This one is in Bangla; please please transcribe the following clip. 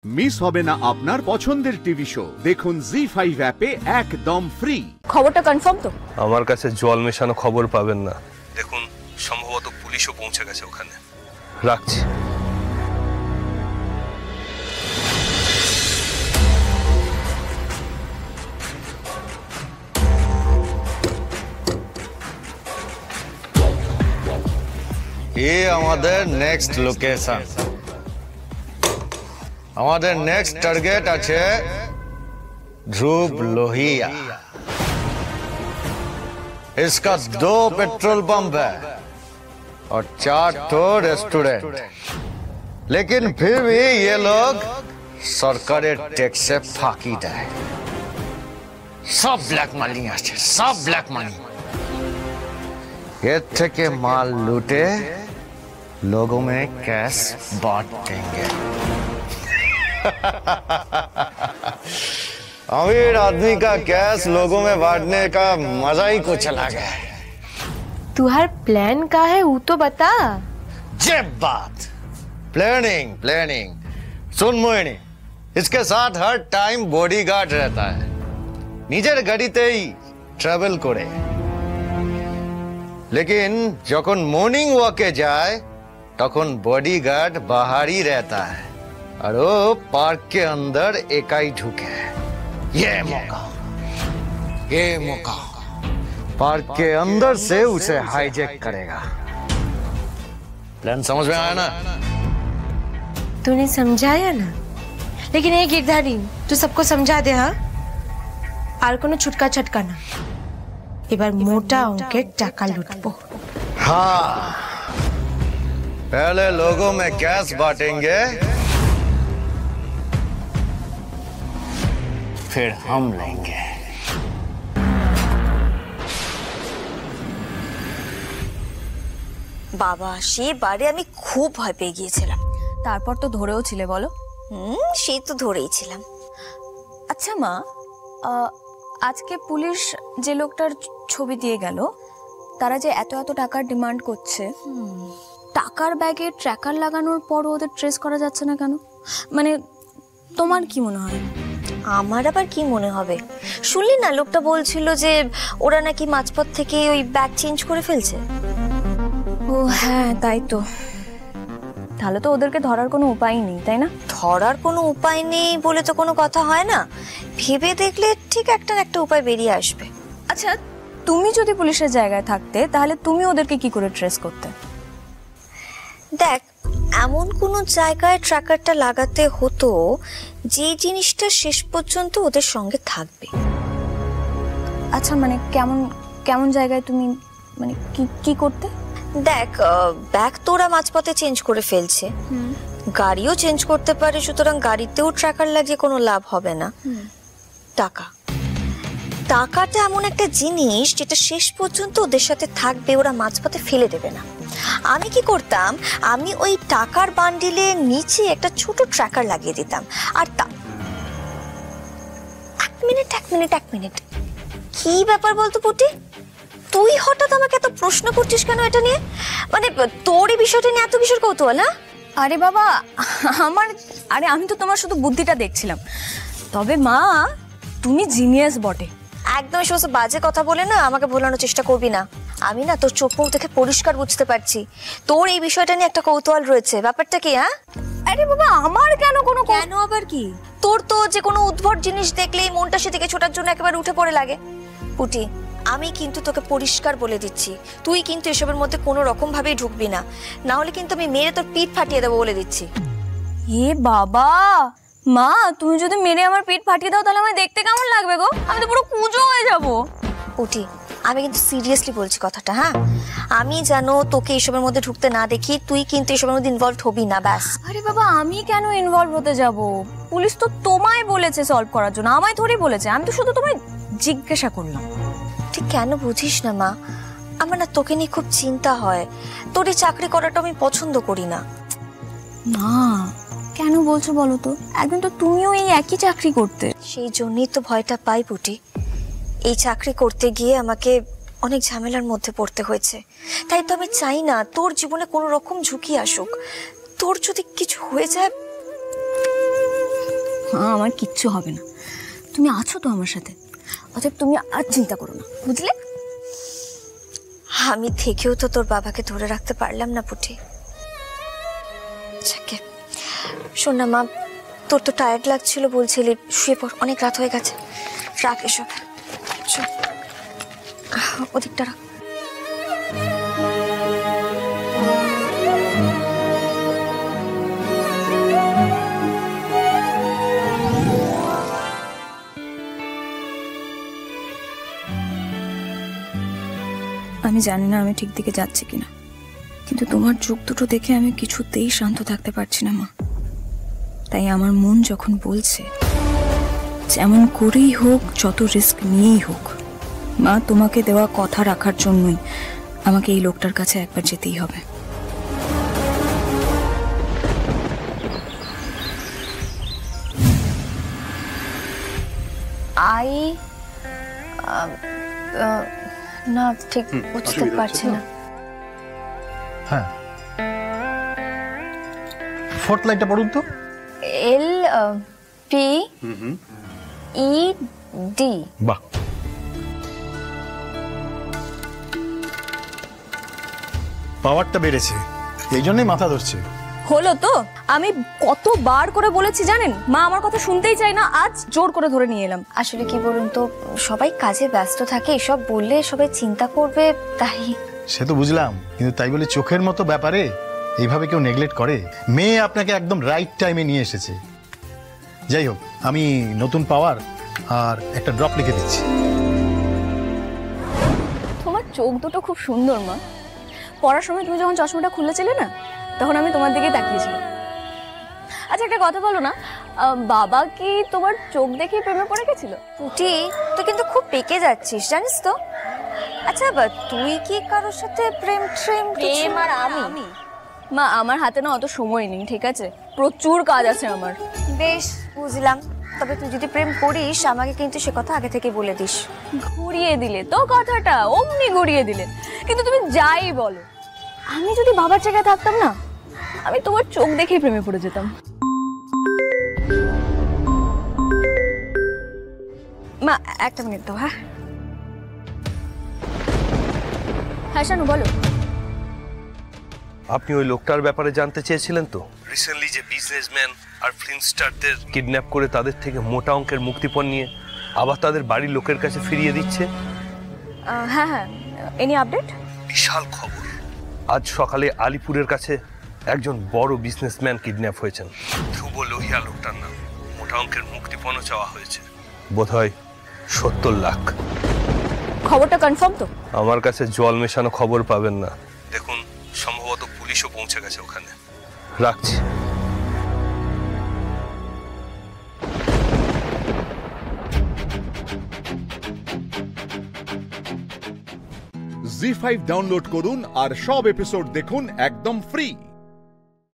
মিস হবে না আপনার পছন্দের টিভি শো। দেখুন জি5 অ্যাপে একদম ফ্রি। খবরটা কনফার্ম তো? আমার কাছে জল মেশানো খবর পাবেন না। দেখুন, সম্ভবত পুলিশও পৌঁছে গেছে ওখানে। রাখছি। ये আমাদের নেক্সট লোকেশন। আমাদের नेक्स्ट टारगेट আছে ध्रुव लोहिया। इसका 2 पेट्रोल पंप है और 4 तो रेस्टोरेंट, लेकिन फिर भी ये लोग सरकारी टैक्स से फाकी देय। सब ब्लैक मनी আছে, सब ब्लैक मनी। এর থেকে माल लूटे लोगों में कैश बांट देंगे। अमीर आदमी का कैश लोगों में बांटने का मजा ही कुछ अलग है। तुहार प्लान का है वो तो बता। जे बात प्लानिंग प्लानिंग सुन मोहिनी, इसके साथ हर टाइम बॉडीगार्ड रहता है। निजेर गाड़ीते ही ट्रैवल करे, लेकिन जखन मॉर्निंग वॉके जाए तखन बॉडीगार्ड बाहर ही रहता है और वो पार्क के अंदर एकाई ढुके। ये मौका पार्क के अंदर से उसे हाईजैक करेगा। प्लान समझ में आया ना? तूने समझाया ना, लेकिन एक गिरधारी तू सबको समझा दे। हाँ, আর কোনো ছুটকা ছটকা না। এবার মোটা অঙ্কের টাকা লুটবো। हाँ, पहले लोगों में कैश बांटेंगे, फिर हम लेंगे। বাবা, সেবারে আমি খুব ভয় পেয়ে গিয়েছিলাম। তারপর তো ধরেও ছিলে বলো? সেই তো ধরেই ছিলাম। আচ্ছা মা, আজকে পুলিশ যে লোকটার ছবি দিয়ে গেল, তারা যে এত এত টাকার ডিমান্ড করছে, টাকার ব্যাগে ট্র্যাকার লাগানোর পরও ওদের ট্রেস করা যাচ্ছে না কেন? মানে তোমার কি মনে হয়? আমার আবার কি মনে হবে? শুনলি না, লোকটা বলছিল যে ওরা নাকি মাঝপথ থেকে ওই ব্যাগ চেঞ্জ করে ফেলছে। ও হ্যাঁ, তাই তো। তাহলে তো ওদেরকে ধরার কোনো উপায় নেই, তাই না? ধরার কোনো উপায় নেই বলে তো কোনো কথা হয় না। ভেবে দেখলে ঠিক একটা না একটা উপায় বেরিয়ে আসবে। আচ্ছা, তুমি যদি পুলিশের জায়গায় থাকতে তাহলে তুমি ওদেরকে কি করে ট্রেস করতে? দেখ, এমন কোনো জায়গায় ট্র্যাকারটা লাগাতে হতো যে জিনিসটা শেষ পর্যন্ত ওদের সঙ্গে থাকবে। আচ্ছা, মানে কেমন কেমন জায়গায় তুমি মানে কি করতে? দেখ, ব্যাগ তো ওরা মাঝপথে চেঞ্জ করে ফেলছে, গাড়িও চেঞ্জ করতে পারে, সুতরাং গাড়িতেও ট্র্যাকার লাগিয়ে কোনো লাভ হবে না। টাকাটা এমন একটা জিনিস যেটা শেষ পর্যন্ত ওদের সাথে থাকবে, ওরা মাঝপথে ফেলে দেবে না। আমি কি করতাম, আমি ওই টাকার বান্ডিলের নিচে একটা ছোট ট্র্যাকার লাগিয়ে দিতাম। আর এক মিনিট, কি ব্যাপার বলতো পুটি? তুই হঠাৎ আমাকে এত প্রশ্ন করছিস কেন এটা নিয়ে? মানে তোর এই বিষয়টা নিয়ে এত কিসের কৌতূহল? আরে বাবা, আমি তো তোমার শুধু বুদ্ধিটা দেখছিলাম। তবে মা, তুমি জিনিয়াস বটে। একদম সমস্ত বাজে কথা বলে না আমাকে ভোলানোর চেষ্টা করবি না। আমি না তোর চোখ মুখ দেখে পরিষ্কার বুঝতে পারছি তোর এই বিষয়টা নিয়ে একটা কৌতূহল রয়েছে। ব্যাপারটা কি? হ্যাঁ, আরে বাবা, আমার কেন আবার কি? তোর তো যে কোনো উদ্ভট জিনিস দেখলেই মনটা সেদিকে ছোটার জন্য একেবারে উঠে পড়ে লাগে। পুটি, আমি কিন্তু তোকে পরিষ্কার বলে দিচ্ছি, তুই কিন্তু এসবের মধ্যে কোনো রকম ভাবেই ঢুকবি না, না হলে কিন্তু আমি মেরে তোর পিঠ ফাটিয়ে দেবো বলে দিচ্ছি। এ বাবা, মা, তুমি যদি মেরে আমার পিঠ ফাটিয়ে দাও তাহলে আমায় দেখতে কেমন লাগবে গো? আমি তো পুরো কুঁজো হয়ে যাবো। পুটি, আমি কিন্তু সিরিয়াসলি বলছি কথাটা। হ্যাঁ, আমি জানো তোকে এসবের মধ্যে ঢুকতে না দেখি, তুই কিন্তু এসবের মধ্যে ইনভলভ হবি না, ব্যাস। আরে বাবা, আমি কেন ইনভলভ হতে যাব? পুলিশ তো তোমায় বলেছে সলভ করার জন্য, আমায় থোড়ি বলেছে। আমি তো শুধু তোমায় জিজ্ঞাসা করলাম। তুই কেন বুঝিস না মা? আমার না তোকে নিয়ে খুব চিন্তা হয়। তোর এই চাকরি করাটা আমি পছন্দ করি না। মা, কেন বলছো বলো তো? একদিন তো তুমিও এই একই চাকরি করতে। সেই জন্যই তো ভয়টা পাই পুটি। এই চাকরি করতে গিয়ে আমাকে অনেক ঝামেলার মধ্যে পড়তে হয়েছে, তাই তো আমি চাই না তোর জীবনে কোনো রকম ঝুঁকি আসুক। তোর যদি কিছু হয়ে যায় মা আমার কিচ্ছু হবে না, তুমি আছো তো আমার সাথে, অতএব তুমি আর চিন্তা করো না, বুঝলে? আমি থেকেও তো তোর বাবাকে ধরে রাখতে পারলাম না পুটি। শোন না মা, তোর তো টায়ার্ড লাগছিল বলছিলি, শুয়ে পড়, অনেক রাত হয়ে গেছে। রাখ এসব, ওদিকটা রাখ। আমি জানি না আমি ঠিক দিকে যাচ্ছি কিনা, কিন্তু তোমার চোখ দুটো দেখে আমি কিছুতেই শান্ত থাকতে পারছি না মা। তাই আমার মন যখন বলছে যেমন করেই হোক, যত রিস্ক নিয়েই হোক, মা তোমাকে দেওয়া কথা রাখার জন্যই আমাকে এই লোকটার কাছে একবার যেতেই হবে। না ঠিক বুঝতে পারছি না। হ্যাঁ, ফোর্থ লাইনটা পড়ুন তো। LPED। বাহ, পাওয়ারটা বেড়েছে, এই জন্যই মাথা ধরছে। হলো তো, আমি কতবার করে বলেছি জানেন, মা আমার কথা শুনতেই চাই না, আজ জোর করে ধরে নিয়ে এলাম। আসলে কি বলুন তো, সবাই কাজে ব্যস্ত থাকে, এসব বললে সবাই চিন্তা করবে, তাই। সে তো বুঝলাম, কিন্তু তাই বলে চোখের মতো ব্যাপারে এইভাবে কেউ নেগলেক্ট করে? মেয়ে আপনাকে একদম রাইট টাইমে নিয়ে এসেছে। যাই হোক, আমি নতুন পাওয়ার আর একটা ড্রপ লিখে দিচ্ছি। তোমার চোখ দুটো খুব সুন্দর মা। পড়ার সময় তুমি যখন চশমাটা খুলেছিলে না, তখন আমি তোমার দিকেই তাকিয়েছিলাম। আচ্ছা একটা কথা বলো না, বাবা কি তোমার চোখ দেখে প্রেমে পড়ে গেছিল? পুটি, তুই কিন্তু খুব পেকে যাচ্ছিস জানিস তো। আচ্ছা তুই কি কারোর সাথে প্রেম আর আমি? মা আমার হাতে না অত সময় নেই, ঠিক আছে? প্রচুর কাজ আছে আমার। বেশ বুঝলাম, তবে তুই যদি প্রেম করিস আমাকে কিন্তু সে কথা আগে থেকে বলে দিস। ঘুরিয়ে দিলে তো কথাটা, অমনি ঘুরিয়ে দিলে। কিন্তু তুমি যাই বলো, আমি যদি বাবার জায়গায় থাকতাম না, আমি তোমার চোখ দেখেই প্রেমে পড়ে যেতাম। মা একটা মিনিট দাও। হ্যাঁ হ্যাঁ শানু বলো। আপনি ওই লোকটার ব্যাপারে জানতে চেয়েছিলেন তো? রিসেন্টলি যে বিজনেসম্যান আর ফিল্ম স্টারদের কিডন্যাপ করে তাদের থেকে মোটা অঙ্কের মুক্তিপণ নিয়ে আবার তাদের বাড়ির লোকের কাছে ফিরিয়ে দিচ্ছে। হ্যাঁ হ্যাঁ, এনি আপডেট? বিশাল খবর, আজ সকালে আলিপুরের কাছে একজন বড় বিজনেসম্যান কিডন্যাপ হয়েছেন। ধ্রুব লোহিয়া লোকটার নাম। মোটা অঙ্কের মুক্তিপণও চাওয়া হয়েছে, বোধহয় 70 লাখ। খবরটা কনফার্ম তো? আমার কাছে জল মেশানো খবর পাবেন না। দেখুন, সম্ভবত পুলিশও পৌঁছে গেছে ওখানে। রাখছি। জি5 ডাউনলোড করুন আর সব এপিসোড দেখুন একদম ফ্রি।